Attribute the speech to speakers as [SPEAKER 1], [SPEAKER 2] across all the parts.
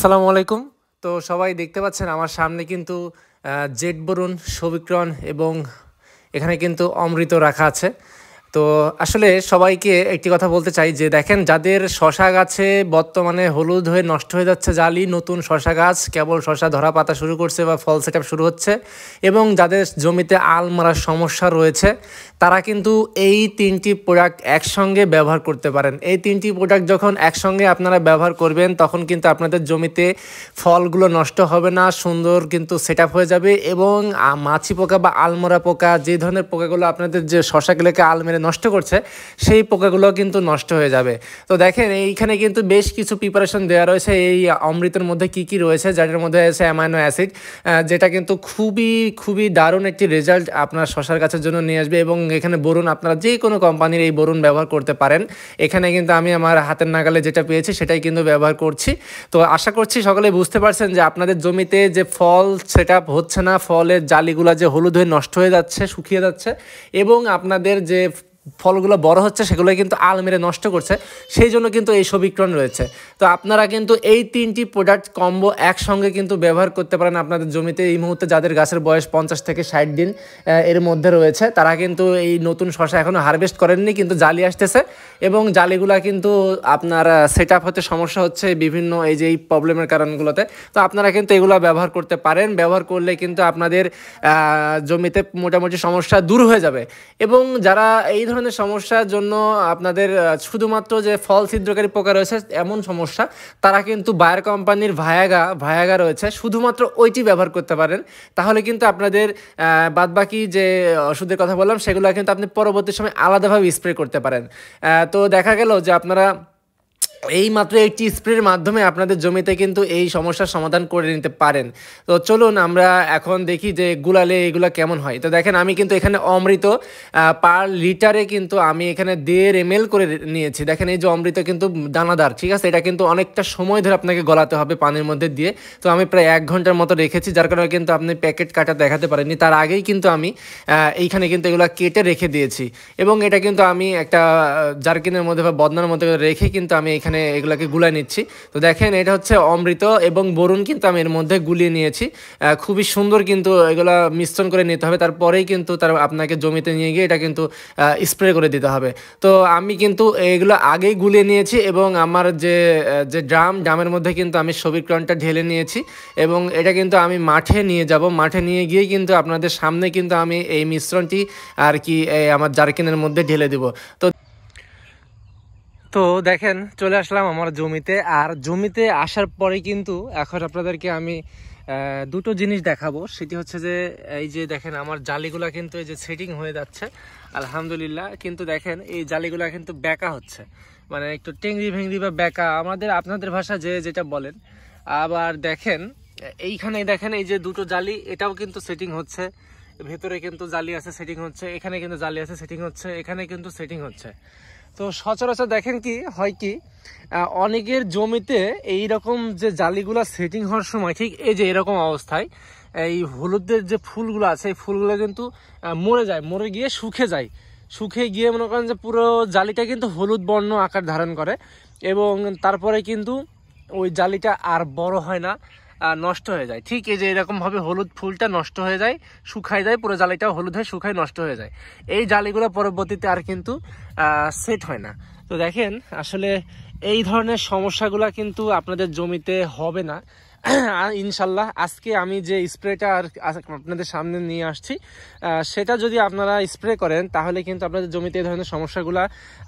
[SPEAKER 1] আসসালামু আলাইকুম। তো সবাই দেখতে পাচ্ছেন আমার সামনে কিন্তু জেড বরুণ, সবিক্রন এবং এখানে কিন্তু অমৃত রাখা আছে। তো আসলে সবাইকে একটি কথা বলতে চাই যে দেখেন, যাদের শশা গাছে বর্তমানে হলুদ হয়ে নষ্ট হয়ে যাচ্ছে জালি, নতুন শশা গাছ কেবল শশা ধরা পাতা শুরু করছে বা ফল সেটআপ শুরু হচ্ছে, এবং যাদের জমিতে আল মারার সমস্যা রয়েছে, তারা কিন্তু এই তিনটি প্রোডাক্ট একসঙ্গে ব্যবহার করতে পারেন। এই তিনটি প্রোডাক্ট যখন একসঙ্গে আপনারা ব্যবহার করবেন, তখন কিন্তু আপনাদের জমিতে ফলগুলো নষ্ট হবে না, সুন্দর কিন্তু সেটআপ হয়ে যাবে। এবং মাছি পোকা বা আলমরা পোকা, যে ধরনের পোকাগুলো আপনাদের যে শশাগুলোকে আল মেরে নষ্ট করছে, সেই পোকাগুলো কিন্তু নষ্ট হয়ে যাবে। তো দেখেন, এইখানে কিন্তু বেশ কিছু প্রিপারেশন দেওয়া রয়েছে এই অমৃতের মধ্যে কি কি রয়েছে, যার মধ্যে আছে অ্যামাইনো অ্যাসিড, যেটা কিন্তু খুবই খুবই দারুণ একটি রেজাল্ট আপনার শশার গাছের জন্য নিয়ে আসবে। এবং এখানে বরুণ, আপনারা যে কোনো কোম্পানির এই বরুণ ব্যবহার করতে পারেন। এখানে কিন্তু আমি আমার হাতের নাগালে যেটা পেয়েছি সেটাই কিন্তু ব্যবহার করছি। তো আশা করছি সকলে বুঝতে পারছেন যে আপনাদের জমিতে যে ফল সেটআপ হচ্ছে না, ফলের জালিগুলা যে হলুদ হয়ে নষ্ট হয়ে যাচ্ছে, শুকিয়ে যাচ্ছে, এবং আপনাদের যে ফলগুলো বড় হচ্ছে সেগুলো কিন্তু আল মেরে নষ্ট করছে, সেই জন্য কিন্তু এই সবিক্রন রয়েছে। তো আপনারা কিন্তু এই তিনটি প্রোডাক্ট কম্বো একসঙ্গে কিন্তু ব্যবহার করতে পারেন আপনাদের জমিতে। এই মুহূর্তে যাদের গাছের বয়স 50 থেকে 60 দিন এর মধ্যে রয়েছে, তারা কিন্তু এই নতুন শশা এখনও হারভেস্ট করেননি, কিন্তু জালি আসতেছে, এবং জালিগুলা কিন্তু আপনার সেটআপ হতে সমস্যা হচ্ছে বিভিন্ন এই যে এই প্রবলেমের কারণগুলোতে। তো আপনারা কিন্তু এগুলো ব্যবহার করতে পারেন। ব্যবহার করলে কিন্তু আপনাদের জমিতে মোটামুটি সমস্যা দূর হয়ে যাবে। এবং যারা এই ধরনের সমস্যার জন্য আপনাদের শুধুমাত্র যে ফল ছিদ্রকারী পোকা রয়েছে এমন সমস্যা, তারা কিন্তু বায়ার কোম্পানির ভায়াগা রয়েছে, শুধুমাত্র ওইটি ব্যবহার করতে পারেন। তাহলে কিন্তু আপনাদের বাদবাকি যে ওষুধের কথা বললাম সেগুলো কিন্তু আপনি পরবর্তী সময় আলাদাভাবে স্প্রে করতে পারেন। তো দেখা গেল যে আপনারা এই মাত্র একটি স্প্রের মাধ্যমে আপনাদের জমিতে কিন্তু এই সমস্যার সমাধান করে নিতে পারেন। তো চলুন আমরা এখন দেখি যে গুলালে এগুলো কেমন হয়। তো দেখেন, আমি কিন্তু এখানে অমৃত পার লিটারে কিন্তু আমি এখানে 1.5 ml করে নিয়েছি। দেখেন, এই যে অমৃত কিন্তু দানাদার, ঠিক আছে, এটা কিন্তু অনেকটা সময় ধরে আপনাকে গলাতে হবে পানির মধ্যে দিয়ে। তো আমি প্রায় 1 ঘন্টার মতো রেখেছি, যার কারণে কিন্তু আপনি প্যাকেট কাটা দেখাতে পারেননি। তার আগেই কিন্তু আমি এইখানে কিন্তু এগুলো কেটে রেখে দিয়েছি, এবং এটা কিন্তু আমি একটা জারকিনের মধ্যে বা বদনার মধ্যে রেখে কিন্তু আমি এখানে এগুলাকে গুলায় নিচ্ছি। তো দেখেন, এটা হচ্ছে অমৃত এবং বরুণ কিন্তু আমি এর মধ্যে গুলিয়ে নিয়েছি। খুবই সুন্দর কিন্তু এগুলা মিশ্রণ করে নিতে হবে, তারপরেই কিন্তু আপনাকে জমিতে নিয়ে গিয়ে এটা কিন্তু স্প্রে করে দিতে হবে। তো আমি কিন্তু এগুলো আগেই গুলিয়ে নিয়েছি, এবং আমার যে ড্রামের মধ্যে কিন্তু আমি সবিক্রনটা ঢেলে নিয়েছি, এবং এটা কিন্তু আমি মাঠে নিয়ে যাব। মাঠে নিয়ে গিয়ে কিন্তু আপনাদের সামনে কিন্তু আমি এই মিশ্রণটি আর কি আমার জারকিনের মধ্যে ঢেলে দেব। তো দেখেন, চলে আসলাম আমার জমিতে। আর জমিতে আসার পরে কিন্তু এখন আপনাদেরকে আমি দুটো জিনিস দেখাবো। সেটি হচ্ছে যে এই যে দেখেন, আমার জালিগুলা কিন্তু এই যে সেটিং হয়ে যাচ্ছে আলহামদুলিল্লাহ। কিন্তু দেখেন, এই জালিগুলা কিন্তু বেঁকা হচ্ছে, মানে একটু টেংরি ভেংরি বা বেঁকা, আপনাদের ভাষা যেটা বলেন। আবার দেখেন, এইখানে দেখেন এই যে দুটো জালি, এটাও কিন্তু সেটিং হচ্ছে। ভেতরে কিন্তু জালি আছে, সেটিং হচ্ছে। এখানে কিন্তু জালি আছে, সেটিং হচ্ছে। এখানে কিন্তু সেটিং হচ্ছে। তো সচরাচর দেখেন কি হয়, কি অনেকের জমিতে এই রকম যে জালিগুলা সেটিং হওয়ার সময় ঠিক এই যে এরকম অবস্থায় এই হলুদের যে ফুলগুলো আছে, এই ফুলগুলো কিন্তু মরে যায়, মরে গিয়ে শুকিয়ে গিয়ে মনে করেন যে পুরো জালিটা কিন্তু হলুদ বর্ণ আকার ধারণ করে, এবং তারপরে কিন্তু ওই জালিটা আর বড় হয় না, নষ্ট হয়ে যায়। ঠিক এই যে এরকমভাবে হলুদ ফুলটা নষ্ট হয়ে যায়, শুকায় যায়, পুরো জালিটাও হলুদ হয়ে শুকায় নষ্ট হয়ে যায়। এই জালিগুলো পরবর্তীতে আর কিন্তু সেট হয় না। তো দেখেন, আসলে এই ধরনের সমস্যাগুলো কিন্তু আপনাদের জমিতে হবে না ইনশাল্লাহ। আজকে আমি যে স্প্রেটা আর আপনাদের সামনে নিয়ে আসছি, সেটা যদি আপনারা স্প্রে করেন, তাহলে কিন্তু আপনাদের জমিতে এই ধরনের সমস্যাগুলো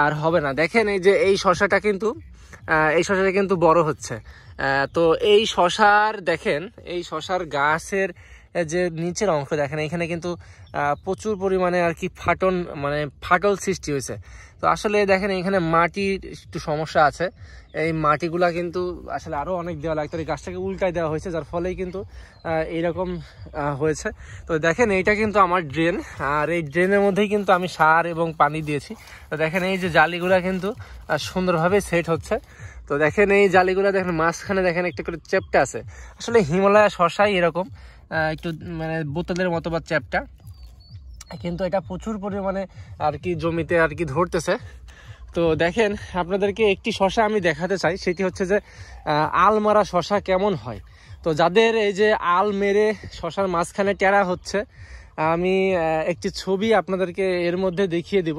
[SPEAKER 1] আর হবে না। দেখেন, এই যে এই শশাটা কিন্তু বড় হচ্ছে। তো এই শশার গাছের যে নিচের অংশ দেখেন, এখানে কিন্তু প্রচুর পরিমাণে আর কি ফাটল সৃষ্টি হয়েছে। তো আসলে দেখেন, এখানে মাটির একটু সমস্যা আছে। এই মাটিগুলা কিন্তু আসলে আরও অনেক দেওয়া লাগতো, এই গাছটাকে উল্টায় দেওয়া হয়েছে, যার ফলেই কিন্তু এইরকম হয়েছে। তো দেখেন, এইটা কিন্তু আমার ড্রেন, আর এই ড্রেনের মধ্যেই কিন্তু আমি সার এবং পানি দিয়েছি। তো দেখেন, এই যে জালিগুলা কিন্তু সুন্দরভাবে সেট হচ্ছে। তো দেখেন, এই জালিগুলা দেখেন মাঝখানে দেখেন একটা করে চ্যাপ্টা আছে। আসলে হিমালয় শশাই এরকম একটু মানে বোতলের মতো বা চ্যাপ্টা, কিন্তু এটা প্রচুর পরিমাণে আর কি জমিতে আর কি ধরতেছে। তো দেখেন, আপনাদেরকে একটি শশা আমি দেখাতে চাই, সেটি হচ্ছে যে আল মারা শশা কেমন হয়। তো যাদের এই যে আল মেরে শশার মাঝখানে টেরা হচ্ছে, আমি একটি ছবি আপনাদেরকে এর মধ্যে দেখিয়ে দিব।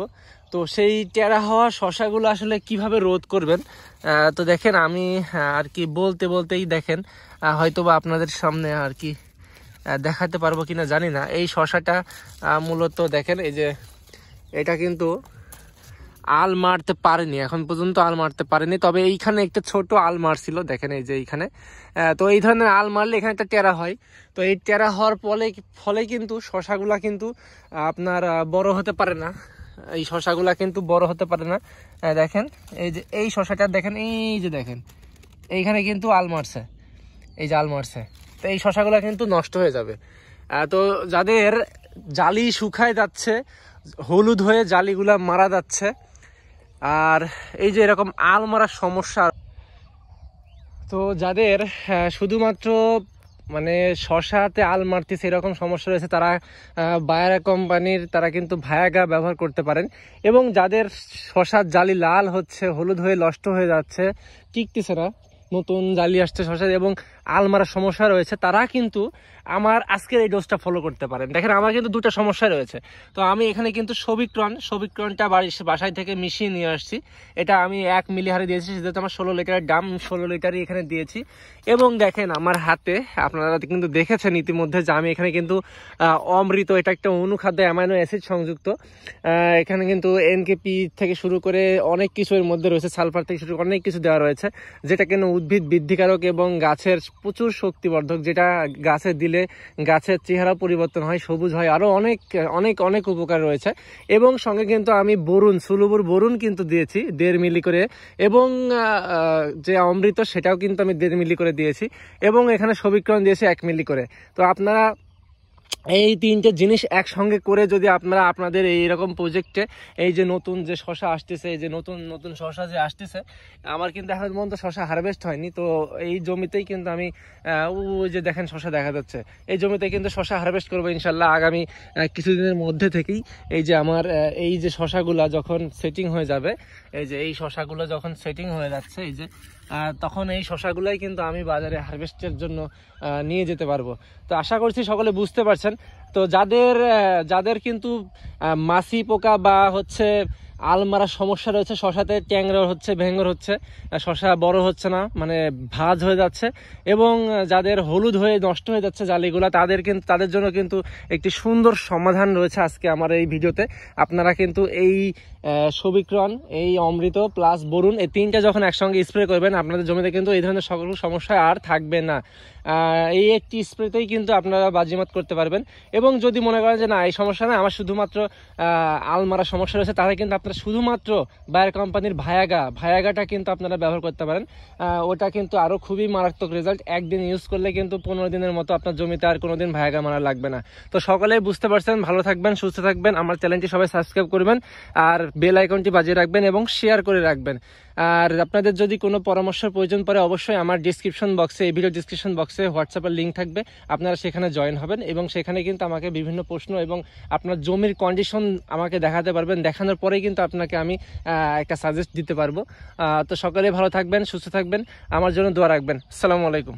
[SPEAKER 1] তো সেই টেরা হওয়া শশাগুলো আসলে কিভাবে রোধ করবেন, তো দেখেন আমি আর কি বলতে বলতেই দেখেন হয়তোবা আপনাদের সামনে আর কি দেখাতে পারবো কিনা জানি না। এই শশাটা মূলত দেখেন, এই যে এটা কিন্তু আল মারতে পারেনি, এখন পর্যন্ত আল মারতে পারেনি, তবে এইখানে একটা ছোট আল মারছিল, দেখেন এই যে এইখানে। তো এই ধরনের আল মারলে এখানে একটা টেরা হয়। তো এই টেরা হওয়ার ফলে কিন্তু শশাগুলা কিন্তু আপনার বড় হতে পারে না, এই শশাগুলা কিন্তু বড় হতে পারে না। দেখেন এই যে এই শশাটা দেখেন, এই যে দেখেন এইখানে কিন্তু আল মারছে, এই যে আল মারছে। তো এই শশাগুলা কিন্তু নষ্ট হয়ে যাবে। তো যাদের জালি শুকায় যাচ্ছে, হলুদ হয়ে জালিগুলা মারা যাচ্ছে, আর এই যে এরকম আল মারার সমস্যা, তো যাদের শুধুমাত্র মানে শশাতে আল মারতেছে এরকম সমস্যা রয়েছে, তারা বায়ারা কোম্পানির তারা কিন্তু ভায়াগা ব্যবহার করতে পারেন। এবং যাদের শশার জালি লাল হচ্ছে, হলুদ হয়ে নষ্ট হয়ে যাচ্ছে, টিকতেছে না, নতুন জালি আসছে শশার এবং আল মারার সমস্যা রয়েছে, তারা কিন্তু আমার আজকের এই ডোজটা ফলো করতে পারেন। দেখেন আমার কিন্তু দুটো সমস্যা রয়েছে। তো আমি এখানে কিন্তু সবিক্রনটা বাসায় থেকে মিশিয়ে নিয়ে আসছি। এটা আমি 1 মিলি হারে দিয়েছি, যেহেতু আমার 16 লিটারের দাম, 16 লিটারই এখানে দিয়েছি। এবং দেখেন আমার হাতে, আপনারা কিন্তু দেখেছেন ইতিমধ্যে যে আমি এখানে কিন্তু অমৃত, এটা একটা অনুখাদ্য অ্যামাইনো অ্যাসিড সংযুক্ত। এখানে কিন্তু এনকেপি থেকে শুরু করে অনেক কিছু এর মধ্যে রয়েছে, সালফার থেকে শুরু করে অনেক কিছু দেওয়া রয়েছে, যেটা কিন্তু উদ্ভিদ বৃদ্ধিকারক এবং গাছের প্রচুর শক্তিবর্ধক, যেটা গাছে দিলে গাছের চেহারা পরিবর্তন হয়, সবুজ হয়, আরো অনেক অনেক অনেক উপকার রয়েছে। এবং সঙ্গে কিন্তু আমি সুলুবুর বরুণ কিন্তু দিয়েছি 1.5 মিলি করে, এবং যে অমৃত সেটাও কিন্তু আমি 1.5 মিলি করে দিয়েছি, এবং এখানে সবিক্রন দিয়েছি 1 মিলি করে। তো আপনারা এই 3টে জিনিস একসঙ্গে করে যদি আপনারা আপনাদের এইরকম প্রজেক্টে, এই যে নতুন যে শশা আসতেছে, এই যে নতুন নতুন শশা যে আসতেছে, আমার কিন্তু এখন পর্যন্ত শশা হারভেস্ট হয়নি। তো এই জমিতেই কিন্তু আমি ওই যে দেখেন শশা দেখা যাচ্ছে, এই জমিতে কিন্তু শশা হারভেস্ট করবো ইনশাল্লাহ আগামী কিছুদিনের মধ্যে থেকেই। এই যে আমার এই যে শশাগুলা যখন সেটিং হয়ে যাবে, এই যে এই শশাগুলো যখন সেটিং হয়ে যাচ্ছে, এই যে তখন এই শশাগুলাই কিন্তু আমি বাজারে হারভেস্টের জন্য নিয়ে যেতে পারবো। তো আশা করছি সকলে বুঝতে পারছেন। তো যাদের কিন্তু মাছি পোকা বা হচ্ছে আলমারার সমস্যা রয়েছে, শশাতে ট্যাংরা হচ্ছে, ভেঙ্গর হচ্ছে, শশা বড় হচ্ছে না, মানে ভাঁজ হয়ে যাচ্ছে, এবং যাদের হলুদ হয়ে নষ্ট হয়ে যাচ্ছে জালিগুলা, তাদের জন্য কিন্তু একটি সুন্দর সমাধান রয়েছে আজকে আমার এই ভিডিওতে। আপনারা কিন্তু এই সবিক্রন, এই অমৃত প্লাস বরুণ, এই 3টা যখন একসঙ্গে স্প্রে করবেন, আপনাদের জমিতে কিন্তু এই ধরনের সকল সমস্যা আর থাকবে না। এই একটি স্প্রেতেই কিন্তু আপনারা বাজিমাত করতে পারবেন। এবং যদি মনে করেন যে না, এই সমস্যা না, আমার শুধুমাত্র আলমারা সমস্যা রয়েছে, তাহলে কিন্তু আপনারা শুধুমাত্র বায়ার কোম্পানির ভায়াগাটা কিন্তু আপনারা ব্যবহার করতে পারেন। ওটা কিন্তু আরও খুবই মারাত্মক রেজাল্ট। একদিন ইউজ করলে কিন্তু 15 দিনের মতো আপনার জমিতে আর কোনোদিন ভায়াগা মারা লাগবে না। তো সকলেই বুঝতে পারছেন। ভালো থাকবেন, সুস্থ থাকবেন, আমার চ্যানেলটি সবাই সাবস্ক্রাইব করবেন, আর বেল আইকনটি বাজিয়ে রাখবেন এবং শেয়ার করে রাখবেন। আর আপনাদের যদি কোনো পরামর্শের প্রয়োজন পড়ে, অবশ্যই আমার ডিসক্রিপশন বক্সে, এই ভিডিও ডিসক্রিপশন বক্সে হোয়াটসঅ্যাপের লিঙ্ক থাকবে, আপনারা সেখানে জয়েন হবেন এবং সেখানে কিন্তু আমাকে বিভিন্ন প্রশ্ন এবং আপনার জমির কন্ডিশন আমাকে দেখাতে পারবেন। দেখানোর পরেই কিন্তু আপনাকে আমি একটা সাজেস্ট দিতে পারবো। তো সকলে ভালো থাকবেন, সুস্থ থাকবেন, আমার জন্য দোয়া রাখবেন। আসসালামু আলাইকুম।